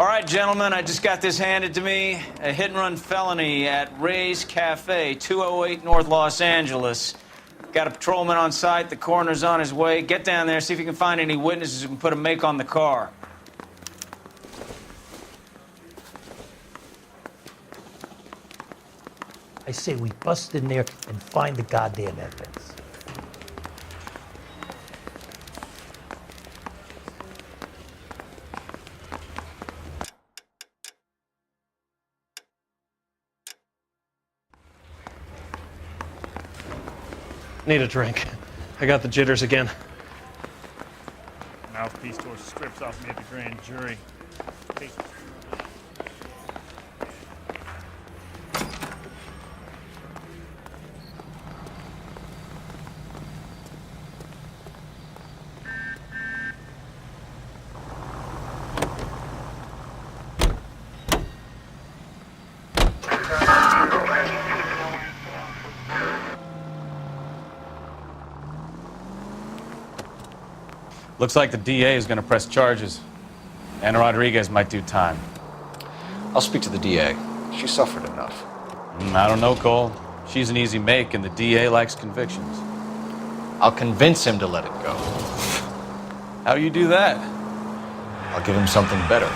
All right, gentlemen, I just got this handed to me. A hit-and-run felony at Ray's Cafe, 208 North Los Angeles. Got a patrolman on site. The coroner's on his way. Get down there, see if you can find any witnesses who can put a make on the car. I say we bust in there and find the goddamn evidence. Need a drink. I got the jitters again. Mouthpiece tore strips off me at the grand jury. Looks like the DA is going to press charges. Anna Rodriguez might do time. I'll speak to the DA. She suffered enough. I don't know, Cole. She's an easy make, and the DA likes convictions. I'll convince him to let it go. How you do that? I'll give him something better.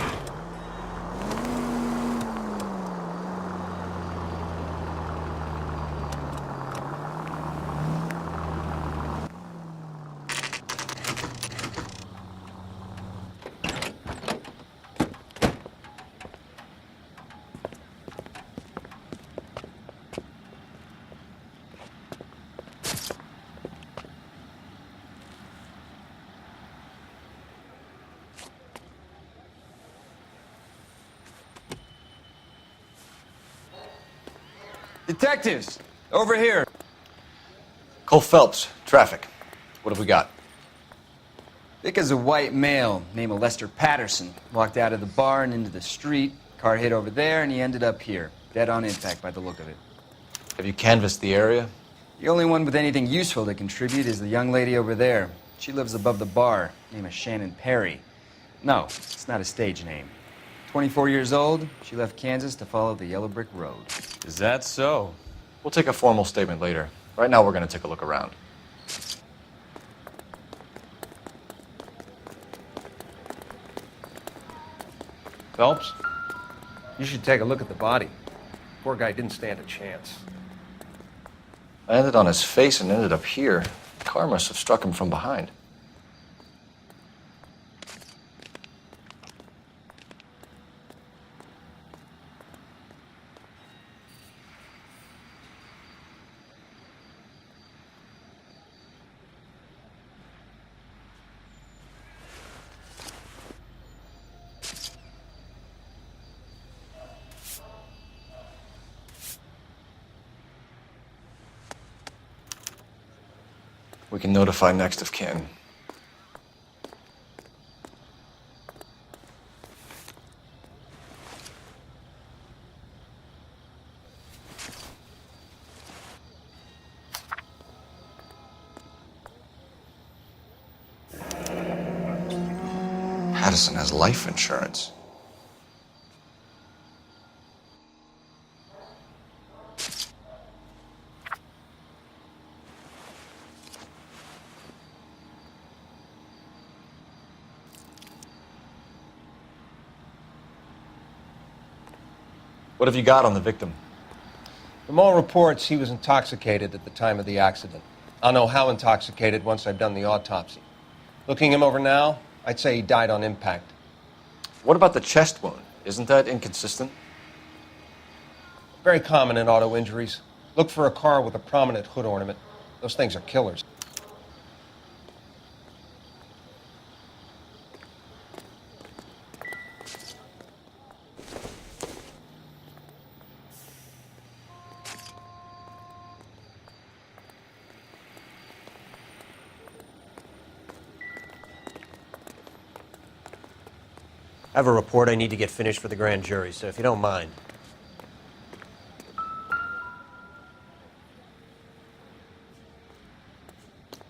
Detectives, over here. Cole Phelps, traffic. What have we got? Thick as a white male, name of Lester Patterson. Walked out of the bar and into the street. Car hit over there, and he ended up here. Dead on impact by the look of it. Have you canvassed the area? The only one with anything useful to contribute is the young lady over there. She lives above the bar, name of Shannon Perry. No, it's not a stage name. 24 years old, she left Kansas to follow the yellow brick road. Is that so? We'll take a formal statement later. Right now, we're going to take a look around. Phelps, you should take a look at the body. Poor guy didn't stand a chance. Landed on his face and ended up here. The car must have struck him from behind. We can notify next of kin. Patterson has life insurance. What have you got on the victim? From all reports, he was intoxicated at the time of the accident. I'll know how intoxicated once I've done the autopsy. Looking him over now, I'd say he died on impact. What about the chest wound? Isn't that inconsistent? Very common in auto injuries. Look for a car with a prominent hood ornament. Those things are killers. I have a report I need to get finished for the grand jury, so if you don't mind.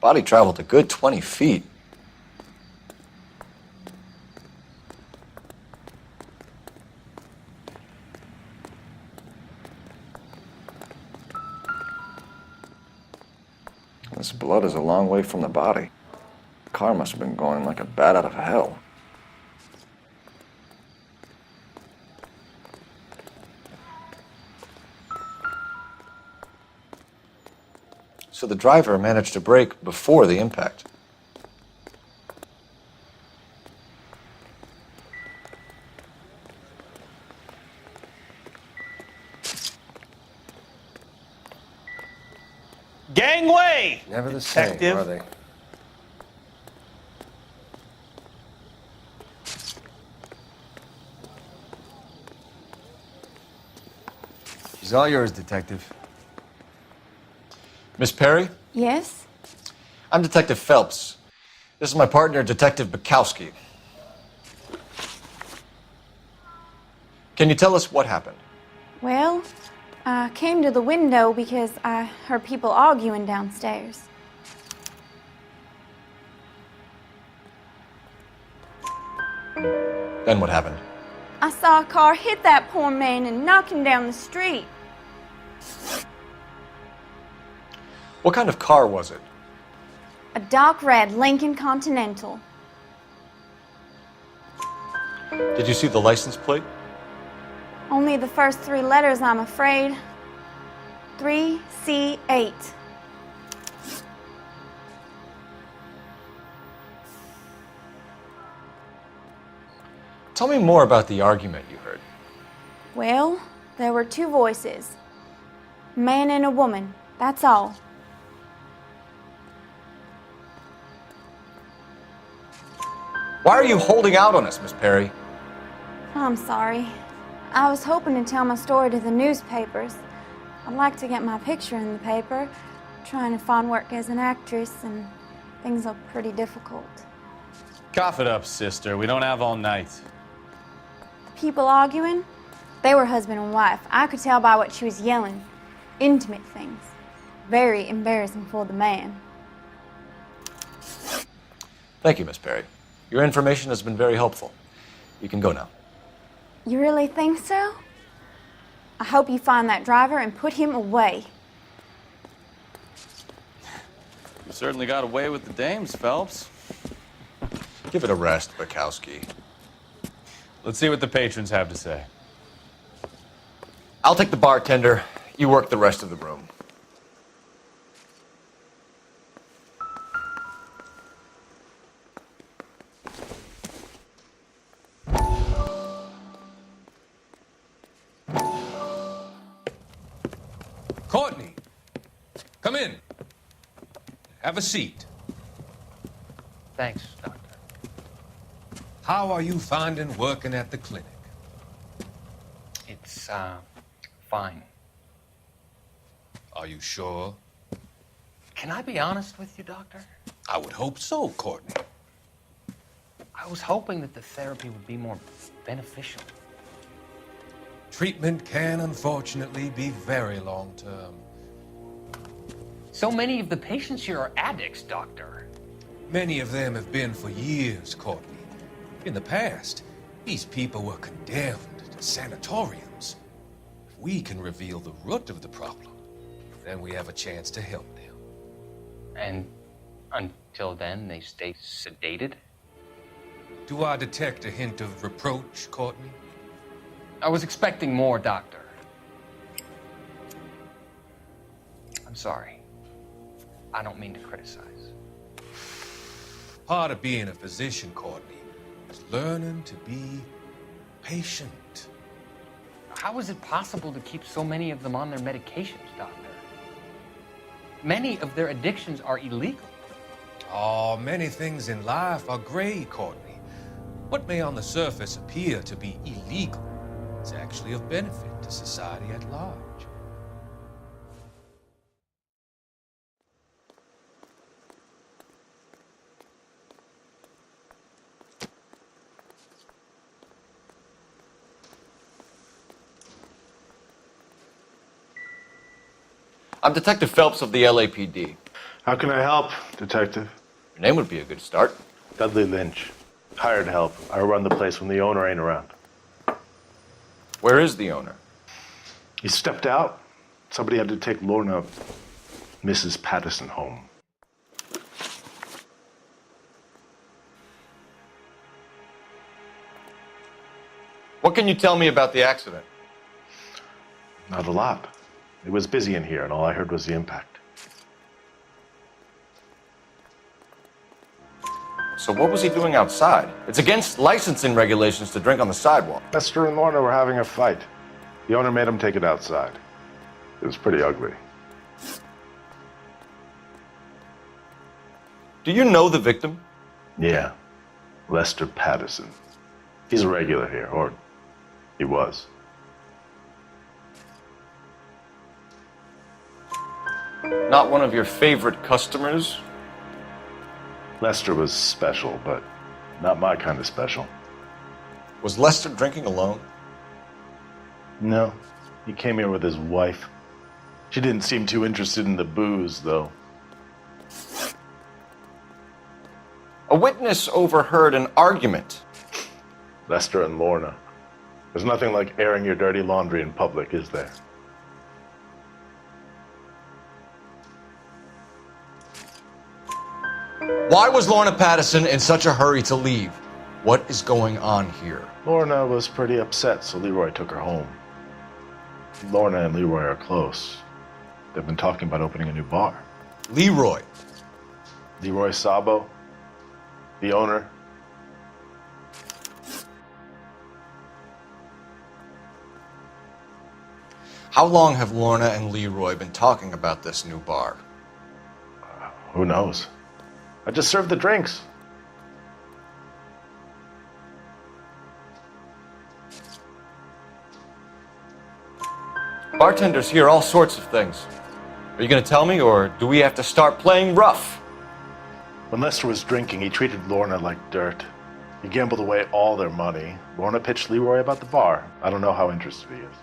Body traveled a good 20 feet. This blood is a long way from the body. The car must have been going like a bat out of hell. So the driver managed to brake before the impact. Gangway! Never the same, Detective. are they? She's all yours, Detective. Miss Perry? Yes? I'm Detective Phelps. This is my partner, Detective Bukowski. Can you tell us what happened? Well, I came to the window because I heard people arguing downstairs. Then what happened? I saw a car hit that poor man and knock him down the street. What kind of car was it? A dark red Lincoln Continental. Did you see the license plate? Only the first 3 letters, I'm afraid. 3C8. Tell me more about the argument you heard. Well, there were 2 voices. A man and a woman, that's all. Why are you holding out on us, Miss Perry? I'm sorry. I was hoping to tell my story to the newspapers. I'd like to get my picture in the paper. Trying to find work as an actress, and things are pretty difficult. Cough it up, sister. We don't have all night. People arguing? They were husband and wife. I could tell by what she was yelling. Intimate things. Very embarrassing for the man. Thank you, Miss Perry. Your information has been very helpful. You can go now. You really think so? I hope you find that driver and put him away. You certainly got away with the dames, Phelps. Give it a rest, Bukowski. Let's see what the patrons have to say. I'll take the bartender. You work the rest of the room. Courtney, come in. Have a seat. Thanks, Doctor. How are you finding working at the clinic? It's, fine. Are you sure? Can I be honest with you, Doctor? I would hope so, Courtney. I was hoping that the therapy would be more beneficial. Treatment can unfortunately be very long-term. So many of the patients here are addicts, Doctor. Many of them have been for years, Courtney. In the past, these people were condemned to sanatoriums. If we can reveal the root of the problem, then we have a chance to help them. And until then, they stay sedated? Do I detect a hint of reproach, Courtney? I was expecting more, Doctor. I'm sorry. I don't mean to criticize. Part of being a physician, Courtney, is learning to be patient. How is it possible to keep so many of them on their medications, Doctor? Many of their addictions are illegal. Oh, many things in life are gray, Courtney. What may on the surface appear to be illegal is actually of benefit to society at large. I'm Detective Phelps of the LAPD. How can I help, Detective? Your name would be a good start. Dudley Lynch. Hired help. I run the place when the owner ain't around. Where is the owner? He stepped out. Somebody had to take Lorna, Mrs. Patterson, home. What can you tell me about the accident? Not a lot. It was busy in here, and all I heard was the impact. So what was he doing outside? It's against licensing regulations to drink on the sidewalk. Lester and Lorna were having a fight. The owner made him take it outside. It was pretty ugly. Do you know the victim? Yeah. Lester Patterson. He's a regular here, or he was. Not one of your favorite customers? Lester was special, but not my kind of special. Was Lester drinking alone? No. He came here with his wife. She didn't seem too interested in the booze, though. A witness overheard an argument. Lester and Lorna. There's nothing like airing your dirty laundry in public, is there? Why was Lorna Patterson in such a hurry to leave? What is going on here? Lorna was pretty upset, so Leroy took her home. Lorna and Leroy are close. They've been talking about opening a new bar. Leroy? Leroy Sabo, the owner. How long have Lorna and Leroy been talking about this new bar? Who knows? I just served the drinks. Bartenders hear all sorts of things. Are you going to tell me, or do we have to start playing rough? When Lester was drinking, he treated Lorna like dirt. He gambled away all their money. Lorna pitched Leroy about the bar. I don't know how interested he is.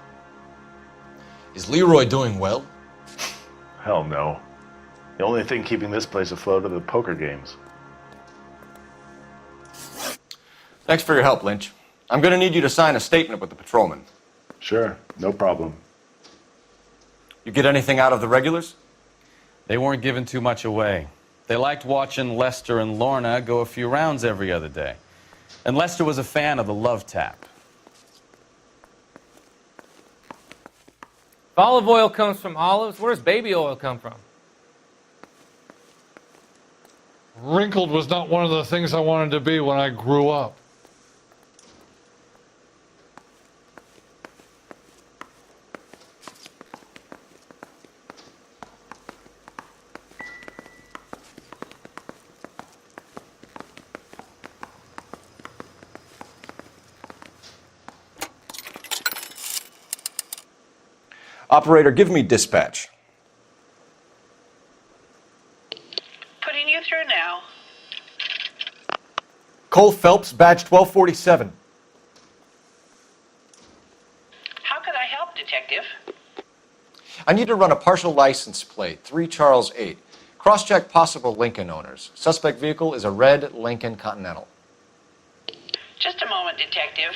Is Leroy doing well? Hell no. The only thing keeping this place afloat are the poker games. Thanks for your help, Lynch. I'm going to need you to sign a statement with the patrolman. Sure, no problem. You get anything out of the regulars? They weren't giving too much away. They liked watching Lester and Lorna go a few rounds every other day. And Lester was a fan of the love tap. If olive oil comes from olives, where does baby oil come from? Wrinkled was not one of the things I wanted to be when I grew up. Operator, give me dispatch. Putting you through now. Cole Phelps, badge 1247. How could I help, Detective? I need to run a partial license plate, 3 Charles 8. Cross-check possible Lincoln owners. Suspect vehicle is a red Lincoln Continental. Just a moment, Detective.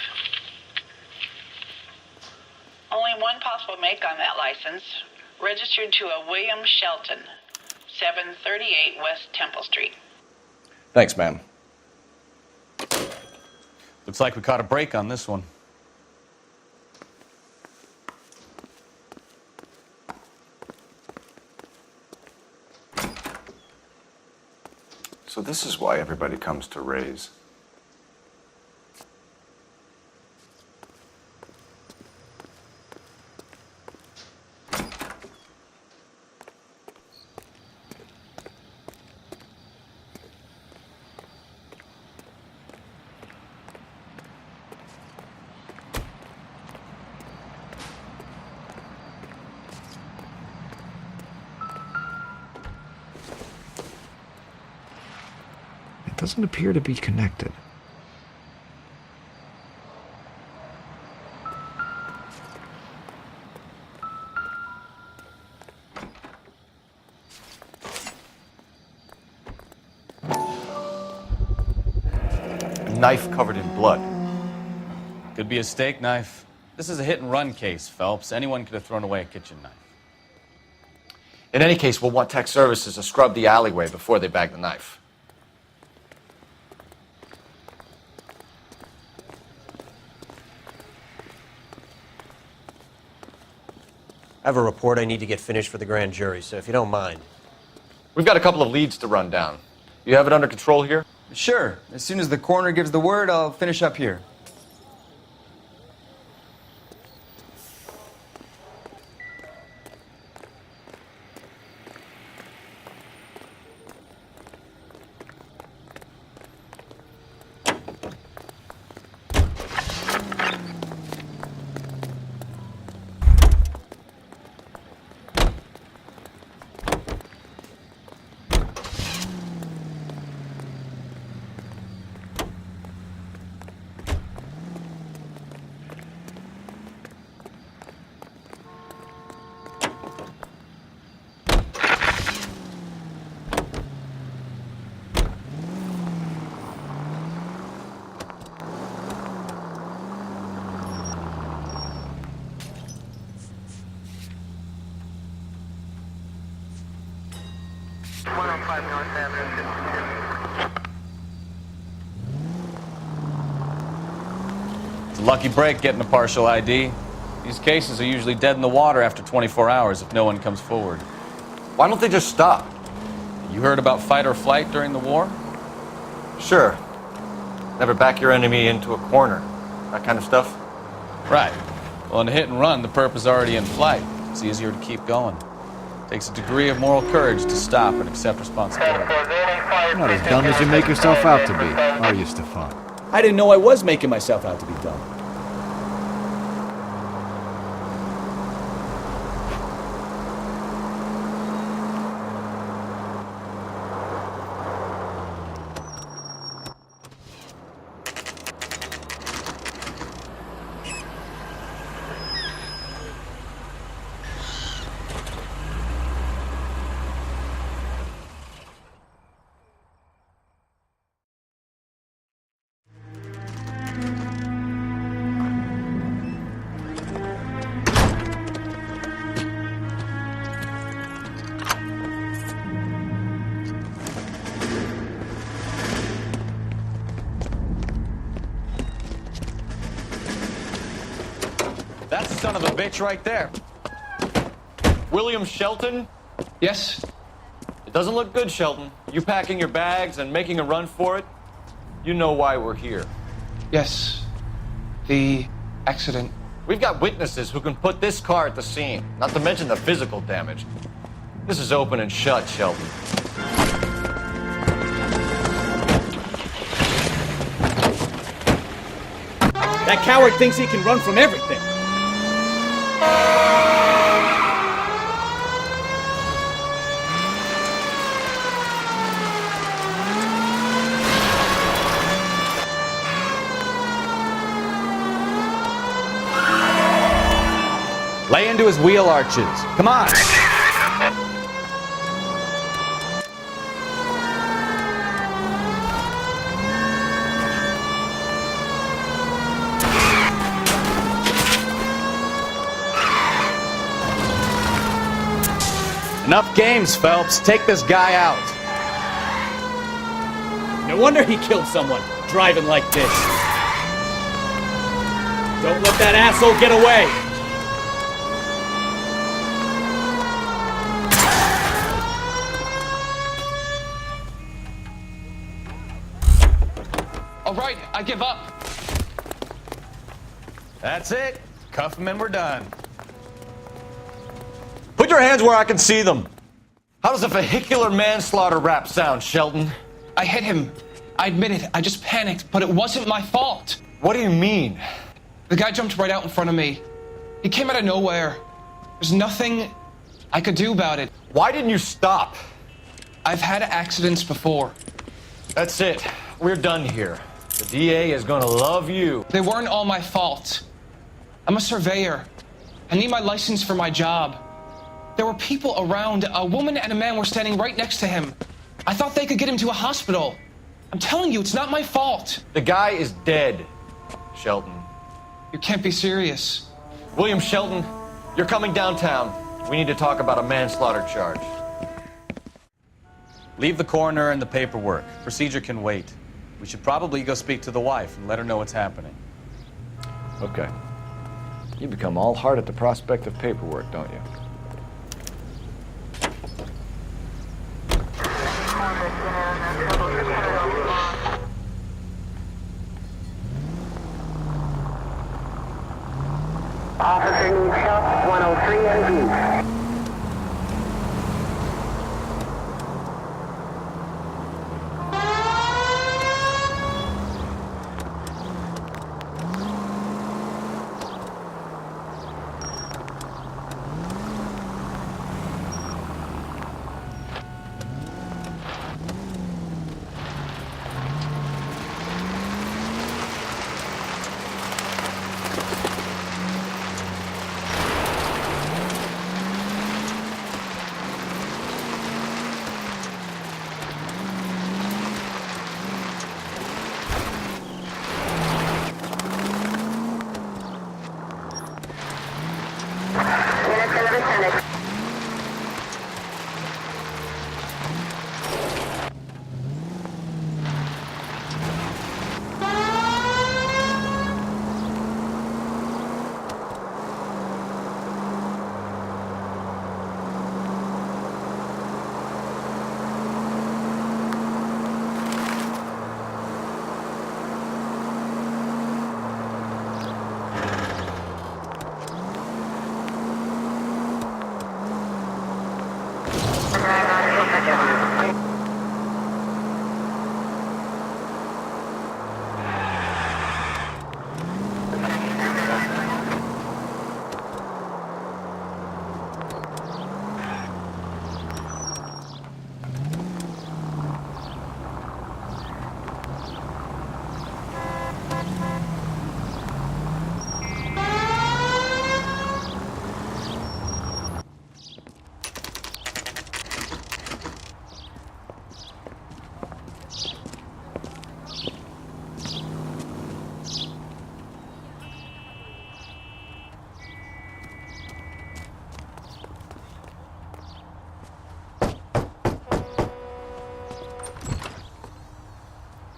Only one possible make on that license. Registered to a William Shelton, 738 West Temple Street. Thanks, ma'am. Looks like we caught a break on this one. So this is why everybody comes to Ray's. Doesn't appear to be connected. A knife covered in blood. Could be a steak knife. This is a hit-and-run case, Phelps. Anyone could have thrown away a kitchen knife. In any case, we'll want tech services to scrub the alleyway before they bag the knife. have a report I need to get finished for the grand jury, so if you don't mind. We've got a couple of leads to run down. You have it under control here? Sure. As soon as the coroner gives the word, I'll finish up here. It's a lucky break getting a partial ID. These cases are usually dead in the water after 24 hours if no one comes forward. Why don't they just stop? You heard about fight or flight during the war? Sure. Never back your enemy into a corner. That kind of stuff? Right. Well, in a hit and run, the perp is already in flight. It's easier to keep going. Takes a degree of moral courage to stop and accept responsibility. You're not as dumb as you make yourself out to be, are you, Stefan? I didn't know I was making myself out to be dumb. That's the son of a bitch right there. William Shelton? Yes? It doesn't look good, Shelton. You packing your bags and making a run for it? You know why we're here. Yes. The accident. We've got witnesses who can put this car at the scene, not to mention the physical damage. This is open and shut, Shelton. That coward thinks he can run from everything. Lay into his wheel arches. Come on. Enough games, Phelps. Take this guy out. No wonder he killed someone, driving like this. Don't let that asshole get away. All right, I give up. That's it. Cuff him and we're done. Put your hands where I can see them. How does a vehicular manslaughter rap sound, Shelton? I hit him. I admit it. I just panicked, but it wasn't my fault. What do you mean? The guy jumped right out in front of me. He came out of nowhere. There's nothing I could do about it. Why didn't you stop? I've had accidents before. That's it. We're done here. The DA is gonna love you. They weren't all my fault. I'm a surveyor. I need my license for my job. There were people around. A woman and a man were standing right next to him. I thought they could get him to a hospital. I'm telling you, it's not my fault. The guy is dead, Shelton. You can't be serious. William Shelton, you're coming downtown. We need to talk about a manslaughter charge. Leave the coroner and the paperwork. Procedure can wait. We should probably go speak to the wife and let her know what's happening. Okay. You become all heart at the prospect of paperwork, don't you?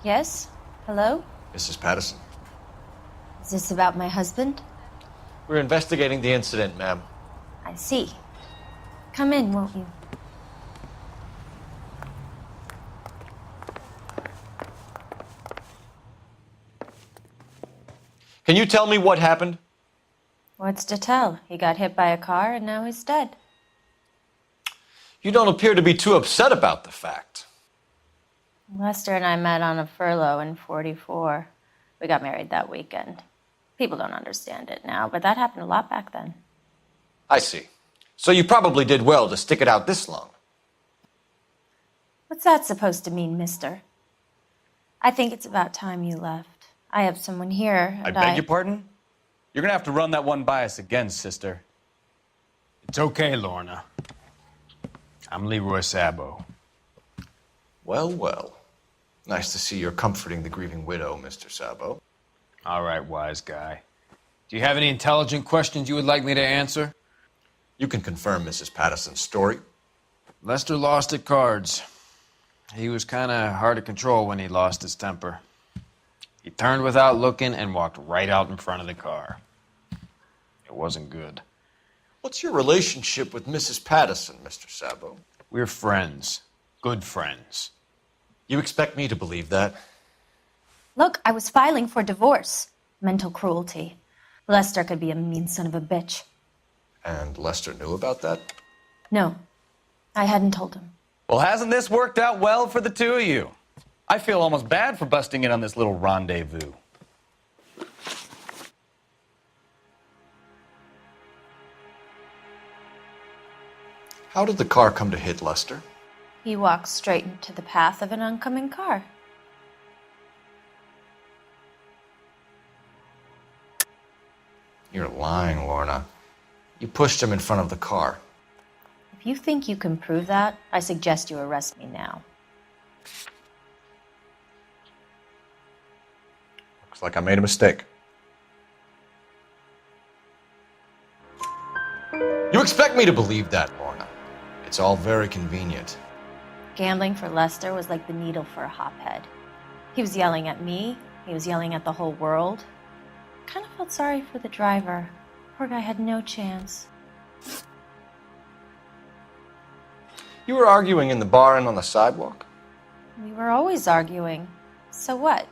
Yes? Hello? Mrs. Patterson. Is this about my husband? We're investigating the incident, ma'am. I see. Come in, won't you? Can you tell me what happened? What's to tell? He got hit by a car and now he's dead. You don't appear to be too upset about the fact. Lester and I met on a furlough in '44. We got married that weekend. People don't understand it now, but that happened a lot back then. I see. So you probably did well to stick it out this long. What's that supposed to mean, mister? I think it's about time you left. I have someone here, I and beg your pardon? You're gonna have to run that one by us again, sister. It's okay, Lorna. I'm Leroy Sabo. Well, well. Nice to see you're comforting the grieving widow, Mr. Sabo. All right, wise guy. Do you have any intelligent questions you would like me to answer? You can confirm Mrs. Patterson's story. Lester lost at cards. He was kind of hard to control when he lost his temper. He turned without looking and walked right out in front of the car. It wasn't good. What's your relationship with Mrs. Patterson, Mr. Sabo? We're friends. Good friends. You expect me to believe that? Look, I was filing for divorce. Mental cruelty. Lester could be a mean son of a bitch. And Lester knew about that? No, I hadn't told him. Well, hasn't this worked out well for the two of you? I feel almost bad for busting in on this little rendezvous. How did the car come to hit Lester? He walked straight into the path of an oncoming car. You're lying, Lorna. You pushed him in front of the car. If you think you can prove that, I suggest you arrest me now. Looks like I made a mistake. You expect me to believe that, Lorna? It's all very convenient. Gambling for Lester was like the needle for a hophead. He was yelling at me. He was yelling at the whole world. I kind of felt sorry for the driver. Poor guy had no chance. You were arguing in the bar and on the sidewalk? We were always arguing. So what?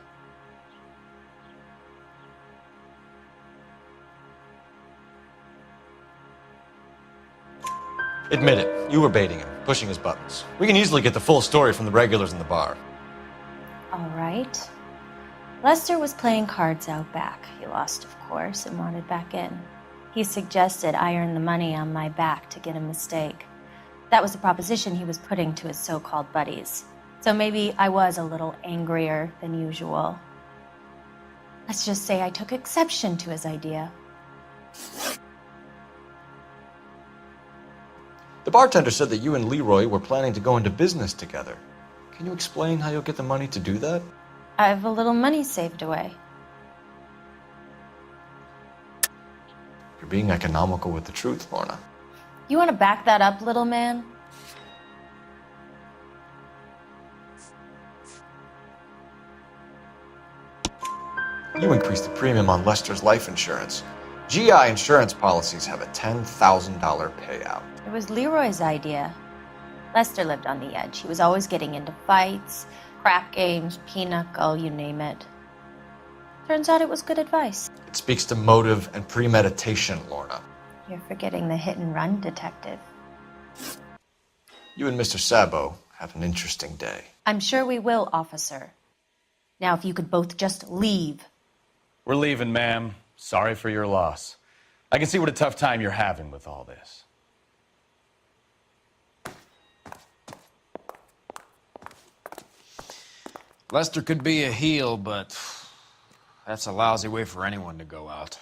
Admit it. You were baiting him, pushing his buttons. We can easily get the full story from the regulars in the bar. All right. Lester was playing cards out back. He lost, of course, and wanted back in. He suggested I earn the money on my back to get a mistake. That was the proposition he was putting to his so-called buddies. So maybe I was a little angrier than usual. Let's just say I took exception to his idea. The bartender said that you and Leroy were planning to go into business together. Can you explain how you'll get the money to do that? I have a little money saved away. You're being economical with the truth, Lorna. You want to back that up, little man? You increased the premium on Lester's life insurance. GI insurance policies have a $10,000 payout. It was Leroy's idea. Lester lived on the edge. He was always getting into fights, crap games, pinochle, you name it. Turns out it was good advice. It speaks to motive and premeditation, Lorna. You're forgetting the hit and run detective. You and Mr. Sabo have an interesting day. I'm sure we will, officer. Now, if you could both just leave. We're leaving, ma'am. Sorry for your loss. I can see what a tough time you're having with all this. Lester could be a heel, but that's a lousy way for anyone to go out.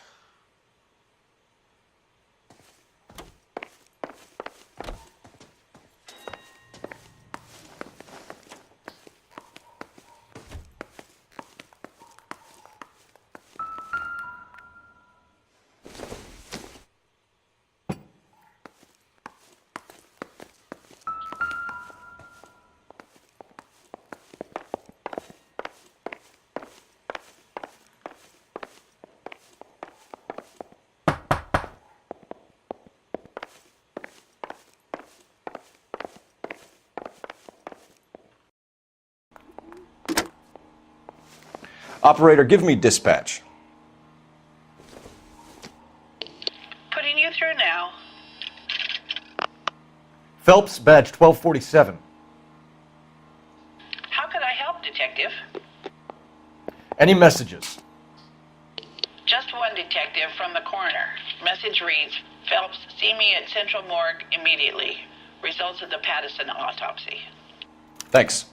Operator, give me dispatch. Putting you through now. Phelps, badge 1247. How could I help, Detective? Any messages? Just one detective from the coroner. Message reads, Phelps, see me at Central Morgue immediately. Results of the Pattison autopsy. Thanks.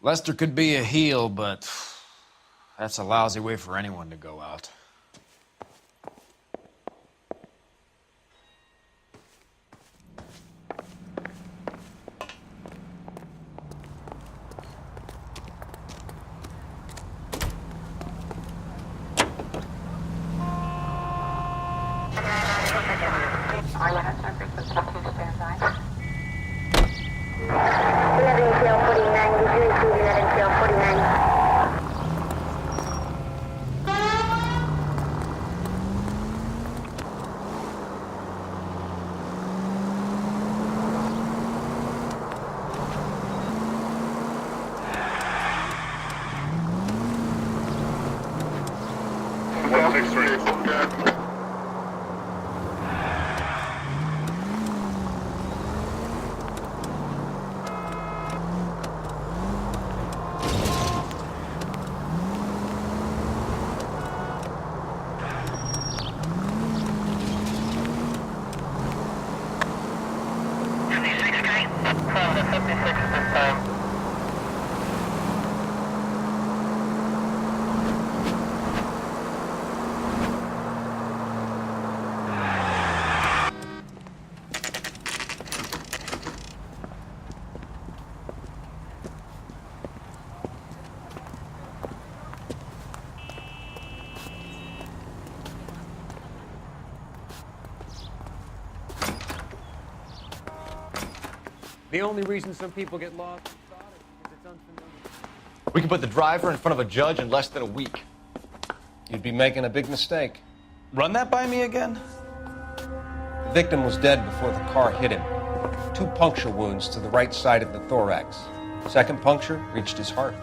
Lester could be a heel, but that's a lousy way for anyone to go out. The only reason some people get lost is because it's unfamiliar. We could put the driver in front of a judge in less than a week. You'd be making a big mistake. Run that by me again? The victim was dead before the car hit him. 2 puncture wounds to the right side of the thorax. Second puncture reached his heart.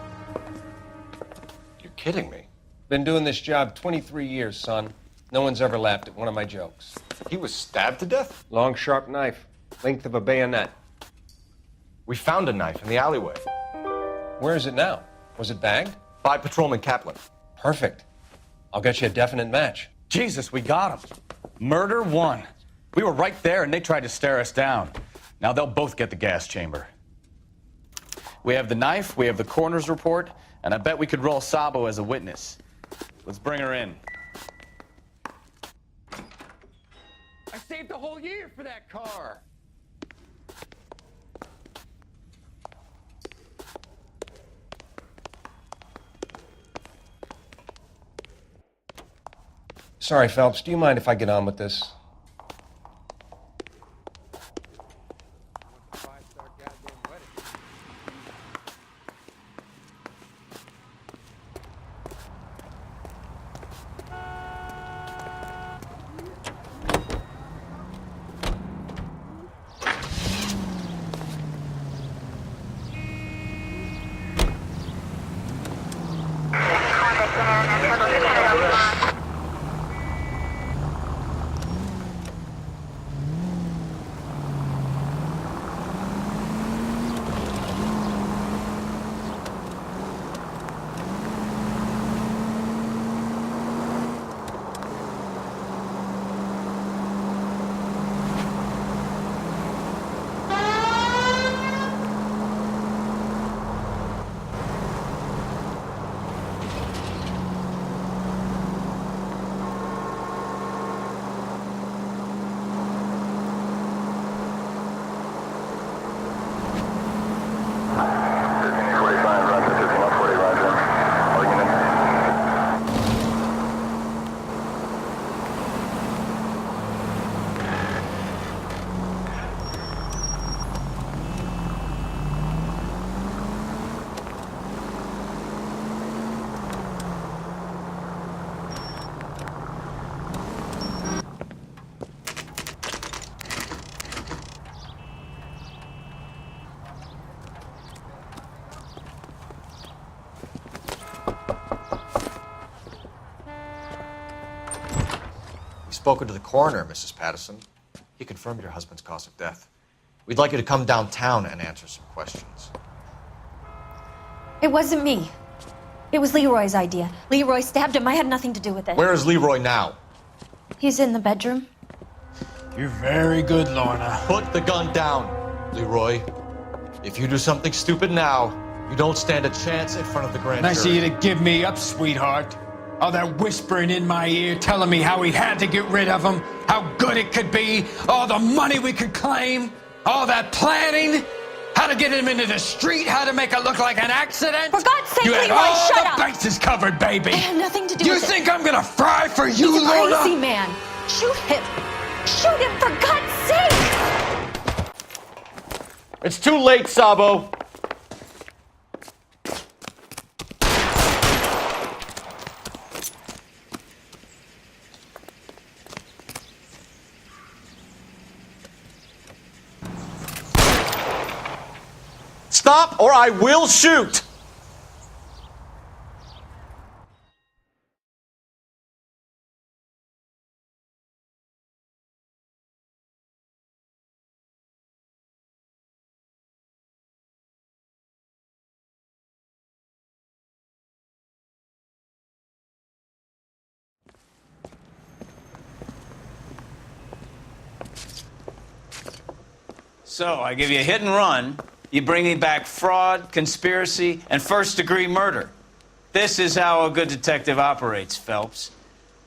You're kidding me. Been doing this job 23 years, son. No one's ever laughed at one of my jokes. He was stabbed to death? Long, sharp knife. Length of a bayonet. We found a knife in the alleyway. Where is it now? Was it bagged? By Patrolman Kaplan. Perfect. I'll get you a definite match. Jesus, we got him. Murder 1. We were right there and they tried to stare us down. Now they'll both get the gas chamber. We have the knife, we have the coroner's report, and I bet we could roll Sabo as a witness. Let's bring her in. I saved a whole year for that car. Sorry, Phelps. Do you mind if I get on with this? Spoken to the coroner, Mrs. Patterson. He confirmed your husband's cause of death. We'd like you to come downtown and answer some questions. It wasn't me. It was Leroy's idea. Leroy stabbed him. I had nothing to do with it. Where is Leroy now? He's in the bedroom. You're very good, Lorna. Put the gun down, Leroy. If you do something stupid now, you don't stand a chance in front of the grand jury. Nice of you to give me up, sweetheart. All that whispering in my ear telling me how we had to get rid of him, how good it could be, all the money we could claim, all that planning, how to get him into the street, how to make it look like an accident. For God's sake, you had Leroy, all shut the up. bases covered, baby. I had nothing to do You with it. think I'm gonna fry for you, He's a Lorna? crazy man. Shoot him. Shoot him, for God's sake. It's too late, Sabo. Stop or I will shoot! So, I give you a hit and run. You bring me back fraud, conspiracy, and first-degree murder. This is how a good detective operates, Phelps.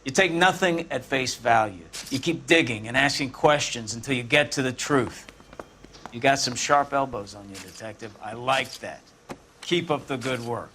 You take nothing at face value. You keep digging and asking questions until you get to the truth. You got some sharp elbows on you, detective. I like that. Keep up the good work.